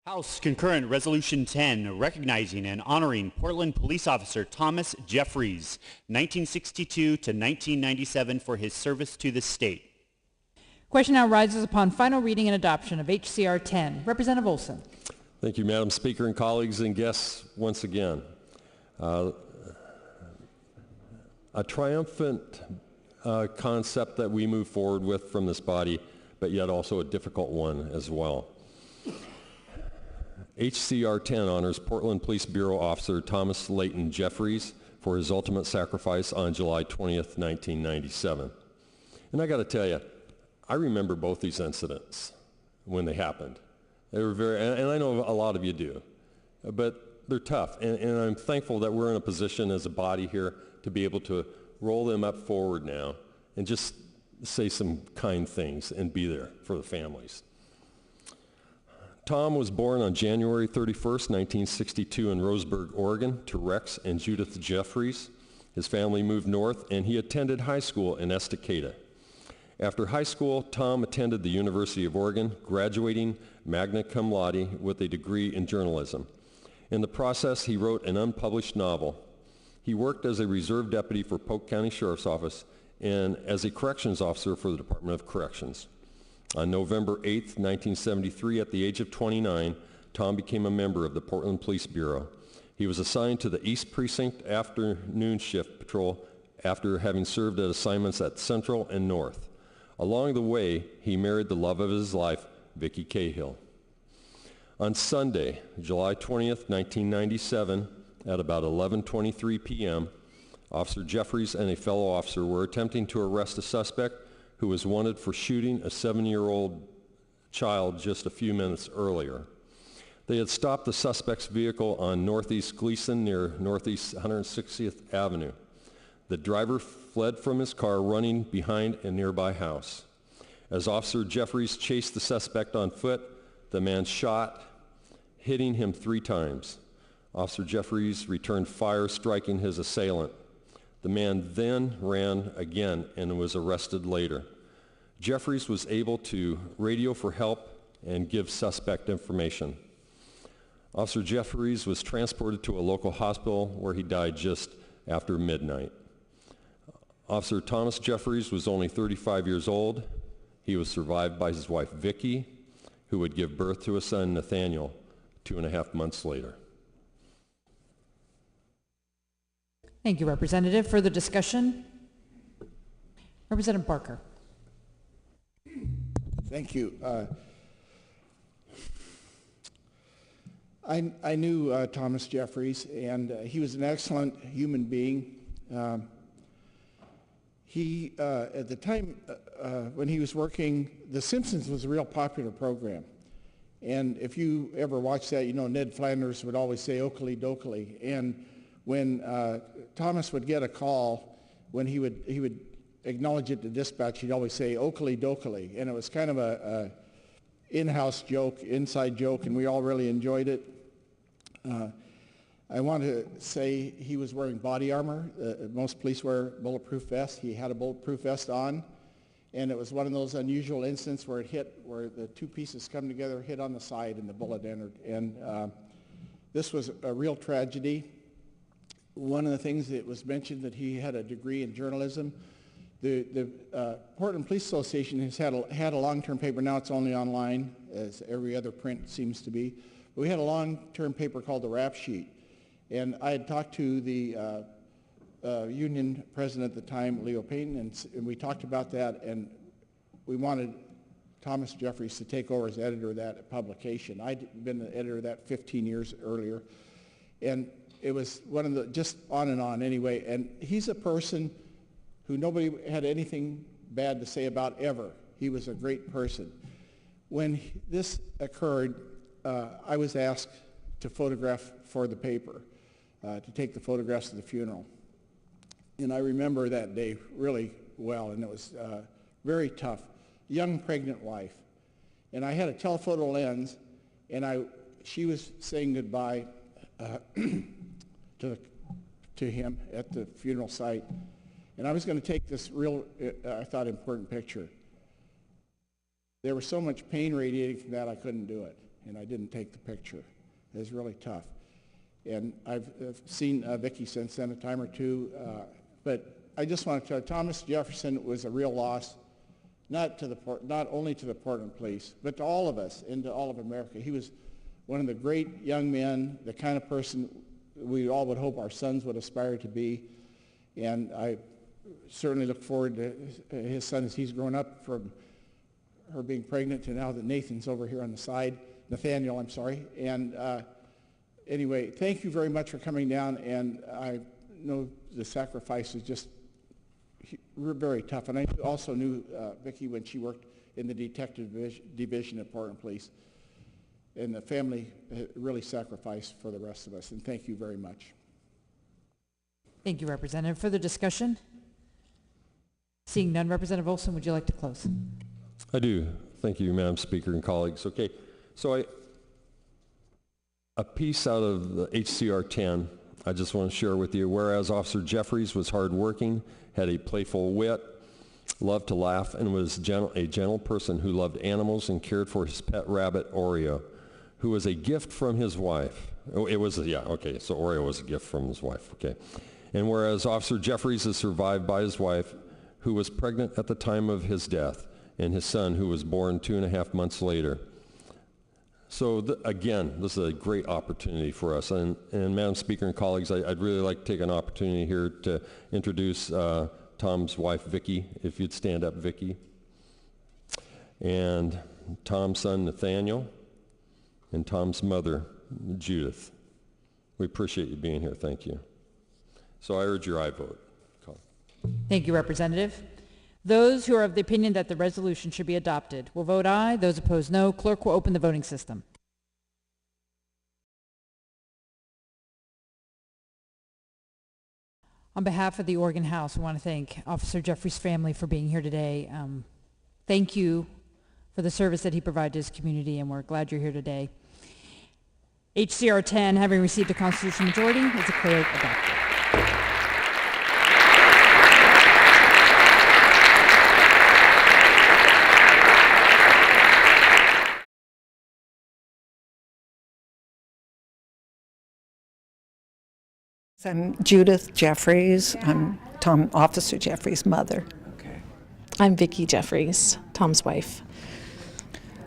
House Concurrent Resolution 10, recognizing and honoring Portland Police Officer Thomas Jeffries, 1962 to 1997, for his service to the state. Question now rises upon final reading and adoption of HCR 10. Representative Olson. Thank you, Madam Speaker, and colleagues and guests once again. A triumphant concept that we move forward with from this body, but yet also a difficult one as well. HCR 10 honors Portland Police Bureau Officer Thomas Layton Jeffries for his ultimate sacrifice on July 20th, 1997. And I got to tell you, I remember both these incidents when they happened. They were and I know a lot of you do, but they're tough. And I'm thankful that we're in a position as a body here to be able to roll them up forward now and just say some kind things and be there for the families. Tom was born on January 31st, 1962 in Roseburg, Oregon, to Rex and Judith Jeffries. His family moved north, and he attended high school in Estacada. After high school, Tom attended the University of Oregon, graduating magna cum laude with a degree in journalism. In the process, he wrote an unpublished novel. He worked as a reserve deputy for Polk County Sheriff's Office and as a corrections officer for the Department of Corrections. On November 8, 1973, at the age of 29, Tom became a member of the Portland Police Bureau. He was assigned to the East Precinct afternoon shift patrol after having served at assignments at Central and North. Along the way, he married the love of his life, Vicki Cahill. On Sunday, July 20th, 1997, at about 11:23 p.m., Officer Jeffries and a fellow officer were attempting to arrest a suspect who was wanted for shooting a 7-year-old child just a few minutes earlier. They had stopped the suspect's vehicle on Northeast Gleason near Northeast 160th Avenue. The driver fled from his car, running behind a nearby house. As Officer Jeffries chased the suspect on foot, the man shot, hitting him 3 times. Officer Jeffries returned fire, striking his assailant. The man then ran again and was arrested later. Jeffries was able to radio for help and give suspect information. Officer Jeffries was transported to a local hospital where he died just after midnight. Officer Thomas Jeffries was only 35 years old. He was survived by his wife Vicki, who would give birth to a son, Nathaniel, 2.5 months later. Thank you, Representative. Further discussion? Representative Barker. Thank you. I knew Thomas Jeffries, and he was an excellent human being. He, at the time when he was working, The Simpsons was a real popular program. And if you ever watched that, you know Ned Flanders would always say "Oakley dokley." And when Thomas would get a call, when he would acknowledge it to dispatch, he'd always say "Oakley dokley," and it was kind of a in-house joke, inside joke, and we all really enjoyed it. I want to say he was wearing body armor. Most police wear bulletproof vests. He had a bulletproof vest on, and it was one of those unusual instances where where the 2 pieces come together, hit on the side, and the bullet entered. And this was a real tragedy. One of the things that was mentioned that he had a degree in journalism. The Portland Police Association has had a long-term paper. Now it's only online, as every other print seems to be. But we had a long-term paper called the Rap Sheet. And I had talked to the union president at the time, Leo Payton, and we talked about that, and we wanted Thomas Jeffries to take over as editor of that publication. I'd been the editor of that 15 years earlier. And it was one of the, just on and on anyway, and he's a person who nobody had anything bad to say about ever. He was a great person. When this occurred, I was asked to photograph for the paper, to take the photographs of the funeral. And I remember that day really well, and it was very tough. Young pregnant wife. And I had a telephoto lens, and she was saying goodbye to him at the funeral site. And I was going to take this real, I thought, important picture. There was so much pain radiating from that I couldn't do it. and I didn't take the picture. It was really tough. And I've seen Vicki since then a time or two, but I just want to tell you, Thomas Jefferson was a real loss, not only to the Portland Police, but to all of us and to all of America. He was one of the great young men, the kind of person we all would hope our sons would aspire to be. And I certainly look forward to his son as he's grown up, from her being pregnant to now that Nathan's over here on the side. Nathaniel, I'm sorry. And anyway, thank you very much for coming down. And I know the sacrifice is just very tough. And I also knew Vicki when she worked in the detective division at Portland Police. And the family really sacrificed for the rest of us. And thank you very much. Thank you, Representative. Further discussion? Seeing none, Representative Olson, would you like to close? I do. Thank you, Madam Speaker and colleagues. Okay, so a piece out of the HCR 10 I just want to share with you. Whereas Officer Jeffries was hardworking, had a playful wit, loved to laugh, and was a gentle person who loved animals and cared for his pet rabbit, Oreo, who was a gift from his wife. So Oreo was a gift from his wife, okay. And whereas Officer Jeffries is survived by his wife, who was pregnant at the time of his death, and his son, who was born 2.5 months later. So again, this is a great opportunity for us. And Madam Speaker and colleagues, I'd really like to take an opportunity here to introduce Tom's wife, Vicki, if you'd stand up, Vicki. And Tom's son, Nathaniel, and Tom's mother, Judith. We appreciate you being here. Thank you. So I urge your aye vote. Thank you, Representative. Those who are of the opinion that the resolution should be adopted will vote aye. Those opposed, no. Clerk will open the voting system. On behalf of the Oregon House, we want to thank Officer Jeffries' family for being here today. Thank you for the service that he provided to his community, and we're glad you're here today. HCR 10, having received a constitutional majority, is declared adopted. I'm Judith Jeffries. I'm Officer Jeffries' mother. Okay. I'm Vicki Jeffries, Tom's wife.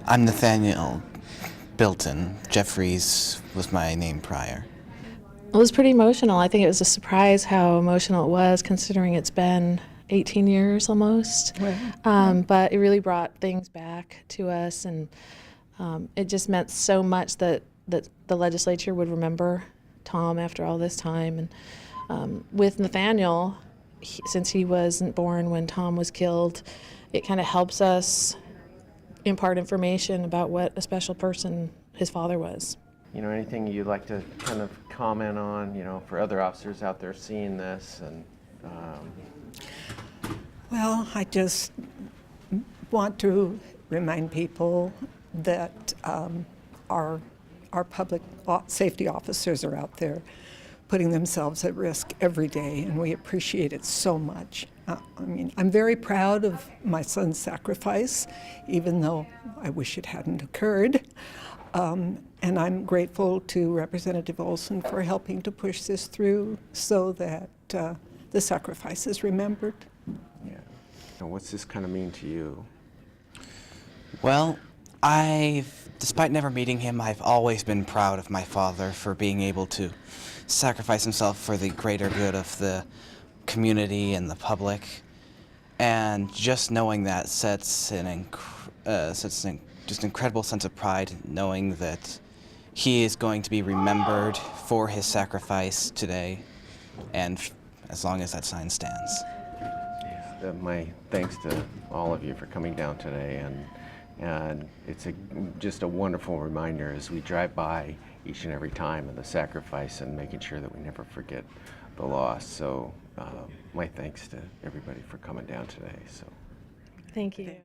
I'm Nathaniel Bilton. Jeffries was my name prior. It was pretty emotional. I think it was a surprise how emotional it was, considering it's been 18 years almost. Right. But it really brought things back to us, and it just meant so much that the legislature would remember Tom after all this time. And with Nathaniel, since he wasn't born when Tom was killed, it kind of helps us impart information about what a special person his father was. You know, anything you'd like to kind of comment on, you know, for other officers out there seeing this? And Well, I just want to remind people that our public safety officers are out there putting themselves at risk every day, and we appreciate it so much. I'm very proud of my son's sacrifice, even though I wish it hadn't occurred. And I'm grateful to Representative Olson for helping to push this through so that the sacrifice is remembered. yeah. And what's this kind of mean to you? Well, despite never meeting him, I've always been proud of my father for being able to sacrifice himself for the greater good of the community and the public. And just knowing that sets an just incredible sense of pride, knowing that he is going to be remembered for his sacrifice today, and as long as that sign stands. My thanks to all of you for coming down today, and it's just a wonderful reminder as we drive by each and every time of the sacrifice and making sure that we never forget the loss. So my thanks to everybody for coming down today. So. Thank you.